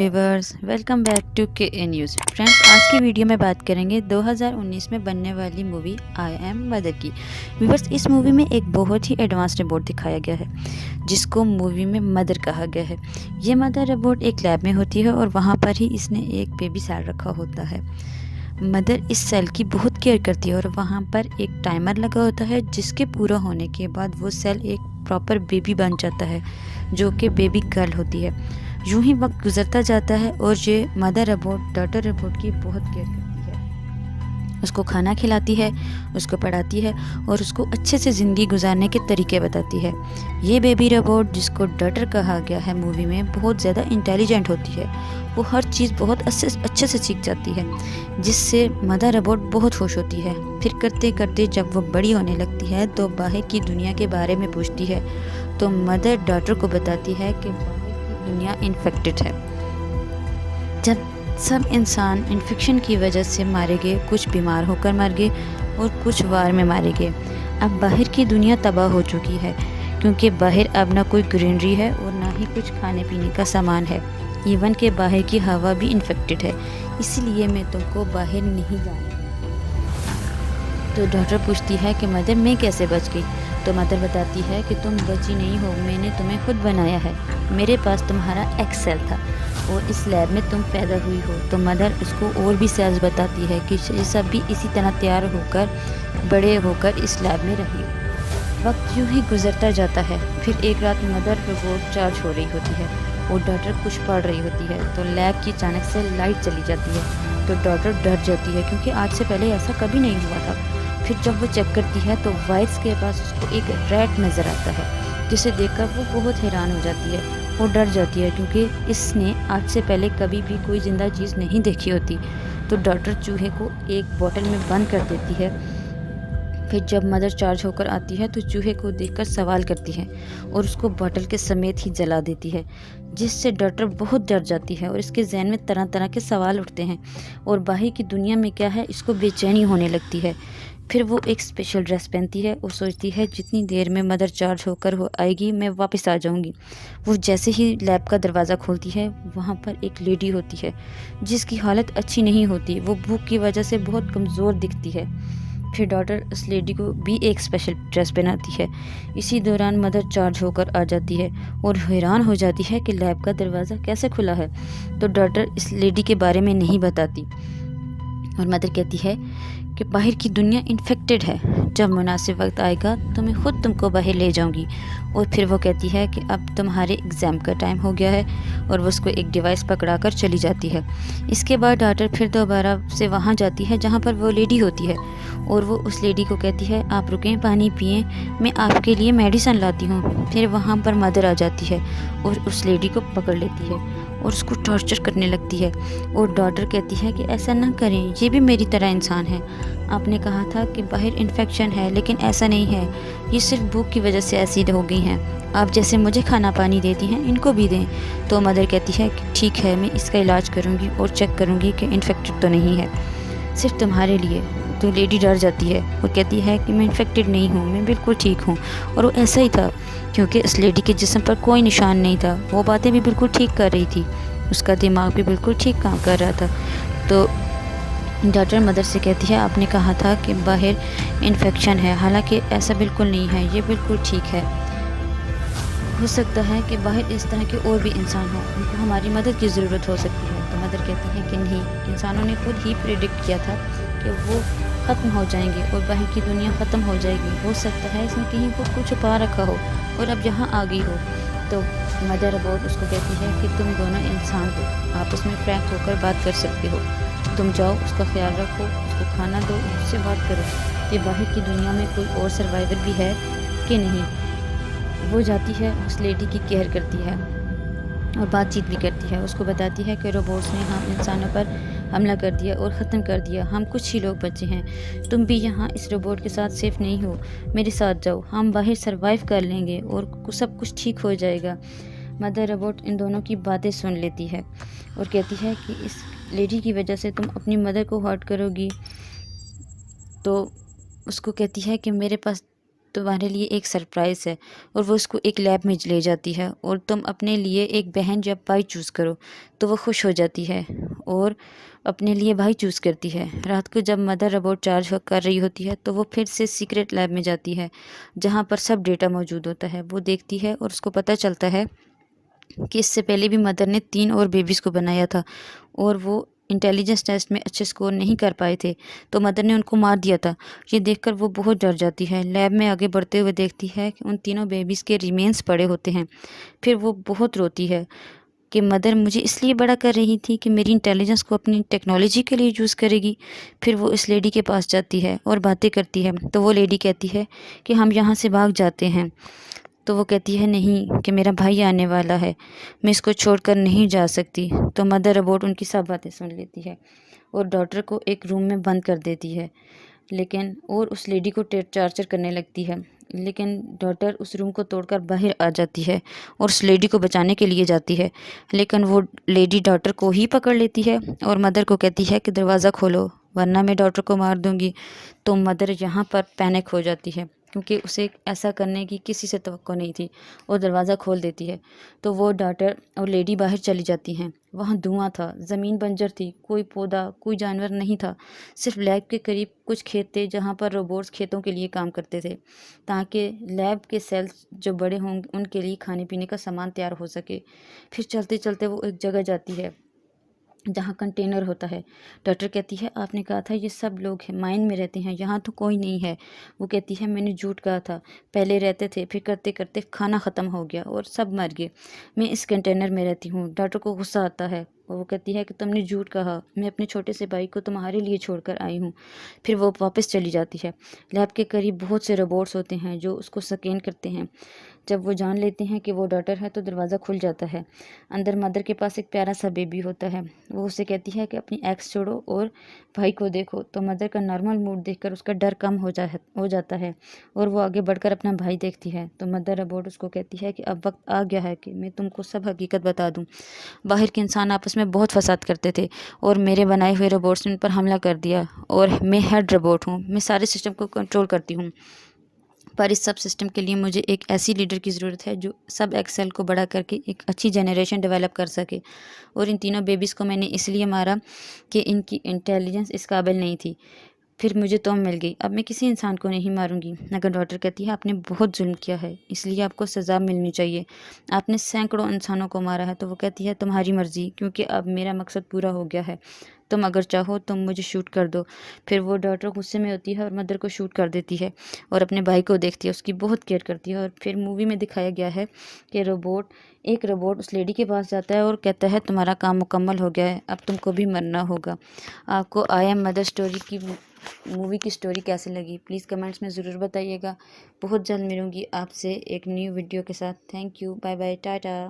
Viewers welcome back to के ए news. Friends, आज की वीडियो में बात करेंगे 2019 में बनने वाली मूवी आई एम मदर की। व्यूवर्स, इस मूवी में एक बहुत ही एडवांस रोबोट दिखाया गया है जिसको मूवी में मदर कहा गया है। ये मदर रोबोट एक लैब में होती है और वहाँ पर ही इसने एक बेबी सेल रखा होता है। मदर इस सेल की बहुत केयर करती है और वहाँ पर एक टाइमर लगा होता है जिसके पूरा होने के बाद वो सेल एक प्रॉपर बेबी बन जाता है जो कि बेबी गर्ल होती है। यूं ही वक्त गुजरता जाता है और ये मदर रोबोट डॉटर रोबोट की बहुत केयर करती है, उसको खाना खिलाती है, उसको पढ़ाती है और उसको अच्छे से ज़िंदगी गुजारने के तरीके बताती है। ये बेबी रोबोट जिसको डॉटर कहा गया है मूवी में बहुत ज़्यादा इंटेलिजेंट होती है। वो हर चीज़ बहुत अच्छे से सीख जाती है जिससे मदर रोबोट बहुत खुश होती है। फिर करते करते जब वो बड़ी होने लगती है तो बाहर की दुनिया के बारे में पूछती है तो मदर डॉटर को बताती है कि दुनिया इन्फेक्टेड है। जब सब इंसान इन्फेक्शन की वजह से मारे गए, कुछ बीमार होकर मर गए और कुछ वार में मारे गए। अब बाहर की दुनिया तबाह हो चुकी है क्योंकि बाहर अब ना कोई ग्रीनरी है और ना ही कुछ खाने पीने का सामान है। इवन के बाहर की हवा भी इन्फेक्टेड है, इसलिए मैं तुमको बाहर नहीं जाने। तो डॉक्टर पूछती है कि मदर मैं कैसे बच गई। तो मदर बताती है कि तुम बची नहीं हो, मैंने तुम्हें खुद बनाया है। मेरे पास तुम्हारा एक सेल था और इस लैब में तुम पैदा हुई हो। तो मदर उसको और भी सेल्स बताती है कि ये सब भी इसी तरह तैयार होकर बड़े होकर इस लैब में रही। वक्त यूँ ही गुजरता जाता है। फिर एक रात मदर रोबोट चार्ज हो रही होती है और डॉटर कुछ पढ़ रही होती है तो लैब की अचानक से लाइट चली जाती है। तो डॉटर डर जाती है क्योंकि आज से पहले ऐसा कभी नहीं हुआ था। फिर जब वो चेक करती है तो वाइट्स के पास उसको एक रैट नज़र आता है जिसे देखकर वो बहुत हैरान हो जाती है। वो डर जाती है क्योंकि इसने आज से पहले कभी भी कोई ज़िंदा चीज़ नहीं देखी होती। तो डॉक्टर चूहे को एक बोतल में बंद कर देती है। फिर जब मदर चार्ज होकर आती है तो चूहे को देखकर सवाल करती है और उसको बोतल के समेत ही जला देती है, जिससे डॉक्टर बहुत डर जाती है और इसके जहन में तरह तरह के सवाल उठते हैं और बाहर की दुनिया में क्या है इसको बेचैनी होने लगती है। फिर वो एक स्पेशल ड्रेस पहनती है और सोचती है जितनी देर में मदर चार्ज होकर आएगी मैं वापस आ जाऊंगी। वो जैसे ही लैब का दरवाज़ा खोलती है वहाँ पर एक लेडी होती है जिसकी हालत अच्छी नहीं होती। वो भूख की वजह से बहुत कमज़ोर दिखती है। फिर डॉटर उस लेडी को भी एक स्पेशल ड्रेस पहनाती है। इसी दौरान मदर चार्ज होकर आ जाती है और हैरान हो जाती है कि लैब का दरवाज़ा कैसे खुला है। तो डॉटर इस लेडी के बारे में नहीं बताती और मदर कहती है कि बाहर की दुनिया इन्फेक्टेड है, जब मुनासिब वक्त आएगा तो मैं ख़ुद तुमको बाहर ले जाऊंगी। और फिर वो कहती है कि अब तुम्हारे एग्ज़ाम का टाइम हो गया है और वो उसको एक डिवाइस पकड़ा कर चली जाती है। इसके बाद डॉक्टर फिर दोबारा से वहाँ जाती है जहाँ पर वो लेडी होती है और वो उस लेडी को कहती है आप रुकें, पानी पिएं, मैं आपके लिए मेडिसिन लाती हूँ। फिर वहाँ पर मदर आ जाती है और उस लेडी को पकड़ लेती है और उसको टॉर्चर करने लगती है। और डॉक्टर कहती है कि ऐसा ना करें, ये भी मेरी तरह इंसान है। आपने कहा था कि बाहर इन्फेक्शन है लेकिन ऐसा नहीं है, ये सिर्फ भूख की वजह से ऐसी हो गई हैं। आप जैसे मुझे खाना पानी देती हैं इनको भी दें। तो मदर कहती है कि ठीक है, मैं इसका इलाज करूँगी और चेक करूँगी कि इन्फेक्टेड तो नहीं है, सिर्फ तुम्हारे लिए। तो लेडी डर जाती है वो कहती है कि मैं इन्फेक्टेड नहीं हूँ, मैं बिल्कुल ठीक हूँ। और वो ऐसा ही था क्योंकि इस लेडी के जिस्म पर कोई निशान नहीं था। वो बातें भी बिल्कुल ठीक कर रही थी, उसका दिमाग भी बिल्कुल ठीक काम कर रहा था। तो डॉक्टर मदर से कहती है आपने कहा था कि बाहर इन्फेक्शन है, हालांकि ऐसा बिल्कुल नहीं है, ये बिल्कुल ठीक है। हो सकता है कि बाहर इस तरह के और भी इंसान हों, उनको हमारी मदद की ज़रूरत हो सकती है। तो मदर कहती है कि नहीं, इंसानों ने खुद ही प्रेडिक्ट किया था कि वो ख़त्म हो जाएंगे और बाहर की दुनिया ख़त्म हो जाएगी। हो सकता है इसने कहीं खुद को छुपा रखा हो और अब यहाँ आ गई हो। तो मदर रोबोट उसको कहती है कि तुम दोनों इंसान हो, आपस में फ्रैंक होकर बात कर सकते हो। तुम जाओ, उसका ख्याल रखो, उसको खाना दो, उससे बात करो कि बाहर की दुनिया में कोई और सर्वाइवर भी है कि नहीं। वो जाती है, उस लेडी की केयर करती है और बातचीत भी करती है। उसको बताती है कि रोबोट्स ने हम इंसानों पर हमला कर दिया और ख़त्म कर दिया, हम कुछ ही लोग बचे हैं। तुम भी यहाँ इस रोबोट के साथ सेफ़ नहीं हो, मेरे साथ जाओ, हम बाहर सरवाइव कर लेंगे और सब कुछ ठीक हो जाएगा। मदर रोबोट इन दोनों की बातें सुन लेती है और कहती है कि इस लेडी की वजह से तुम अपनी मदर को हर्ट करोगी। तो उसको कहती है कि मेरे पास तुम्हारे लिए एक सरप्राइज़ है। और वो उसको एक लैब में ले जाती है और तुम अपने लिए एक बहन जब भाई चूज़ करो तो वो खुश हो जाती है और अपने लिए भाई चूज़ करती है। रात को जब मदर रोबोट चार्ज कर रही होती है तो वो फिर से सीक्रेट लैब में जाती है जहाँ पर सब डेटा मौजूद होता है। वो देखती है और उसको पता चलता है कि इससे पहले भी मदर ने 3 और बेबीज़ को बनाया था और वो इंटेलिजेंस टेस्ट में अच्छे स्कोर नहीं कर पाए थे, तो मदर ने उनको मार दिया था। ये देखकर वो बहुत डर जाती है। लैब में आगे बढ़ते हुए देखती है कि उन तीनों बेबीज़ के रिमेन्स पड़े होते हैं। फिर वो बहुत रोती है कि मदर मुझे इसलिए बड़ा कर रही थी कि मेरी इंटेलिजेंस को अपनी टेक्नोलॉजी के लिए यूज़ करेगी। फिर वो इस लेडी के पास जाती है और बातें करती है, तो वो लेडी कहती है कि हम यहाँ से भाग जाते हैं। तो वो कहती है नहीं, कि मेरा भाई आने वाला है, मैं इसको छोड़कर नहीं जा सकती। तो मदर रोबोट उनकी सब बातें सुन लेती है और डॉटर को एक रूम में बंद कर देती है, लेकिन और उस लेडी को टार्चर करने लगती है। लेकिन डॉटर उस रूम को तोड़कर बाहर आ जाती है और उस लेडी को बचाने के लिए जाती है, लेकिन वो लेडी डॉटर को ही पकड़ लेती है और मदर को कहती है कि दरवाज़ा खोलो वरना मैं डॉटर को मार दूंगी। तो मदर यहाँ पर पैनिक हो जाती है क्योंकि उसे ऐसा करने की किसी से तवक्को नहीं थी और दरवाज़ा खोल देती है। तो वो डॉटर और लेडी बाहर चली जाती हैं। वहाँ धुआं था, ज़मीन बंजर थी, कोई पौधा कोई जानवर नहीं था। सिर्फ लैब के करीब कुछ खेत थे जहाँ पर रोबोट्स खेतों के लिए काम करते थे ताकि लैब के सेल्स जो बड़े होंगे उनके लिए खाने पीने का सामान तैयार हो सके। फिर चलते चलते वो एक जगह जाती है जहाँ कंटेनर होता है। डॉक्टर कहती है आपने कहा था ये सब लोग हैं माइन में रहते हैं, यहाँ तो कोई नहीं है। वो कहती है मैंने झूठ कहा था, पहले रहते थे फिर करते करते खाना ख़त्म हो गया और सब मर गए, मैं इस कंटेनर में रहती हूँ। डॉक्टर को गुस्सा आता है और वो कहती है कि तुमने झूठ कहा, मैं अपने छोटे से भाई को तुम्हारे लिए छोड़कर आई हूँ। फिर वो वापस चली जाती है। लैब के करीब बहुत से रोबोट्स होते हैं जो उसको स्कैन करते हैं। जब वो जान लेते हैं कि वो डॉटर है तो दरवाज़ा खुल जाता है। अंदर मदर के पास एक प्यारा सा बेबी होता है। वो उसे कहती है कि अपनी एक्स छोड़ो और भाई को देखो। तो मदर का नॉर्मल मूड देखकर उसका डर कम हो जाता है और वो आगे बढ़कर अपना भाई देखती है। तो मदर रोबोट उसको कहती है कि अब वक्त आ गया है कि मैं तुमको सब हकीकत बता दूं। बाहर के इंसान आपस में बहुत फसाद करते थे और मेरे बनाए हुए रोबोट्स ने उन पर हमला कर दिया और मैं हेड रोबोट हूँ, मैं सारे सिस्टम को कंट्रोल करती हूँ। पर इस सब सिस्टम के लिए मुझे एक ऐसी लीडर की ज़रूरत है जो सब एक्सेल को बड़ा करके एक अच्छी जनरेशन डेवलप कर सके। और इन तीनों बेबीज़ को मैंने इसलिए मारा कि इनकी इंटेलिजेंस इस काबिल नहीं थी। फिर मुझे तो मिल गई, अब मैं किसी इंसान को नहीं मारूंगी। नगर डॉक्टर कहती है आपने बहुत जुल्म किया है इसलिए आपको सज़ा मिलनी चाहिए, आपने सैकड़ों इंसानों को मारा है। तो वो कहती है तुम्हारी मर्ज़ी, क्योंकि अब मेरा मकसद पूरा हो गया है, तुम अगर चाहो तुम मुझे शूट कर दो। फिर वो डॉक्टर गुस्से में होती है और मदर को शूट कर देती है और अपने भाई को देखती है, उसकी बहुत केयर करती है। और फिर मूवी में दिखाया गया है कि एक रोबोट उस लेडी के पास जाता है और कहता है तुम्हारा काम मुकम्मल हो गया है, अब तुमको भी मरना होगा। आपको आई एम मदर स्टोरी की मूवी की स्टोरी कैसे लगी प्लीज़ कमेंट्स में ज़रूर बताइएगा। बहुत जल्द मिलूँगी आपसे एक न्यू वीडियो के साथ। Thank you, bye bye, Tata.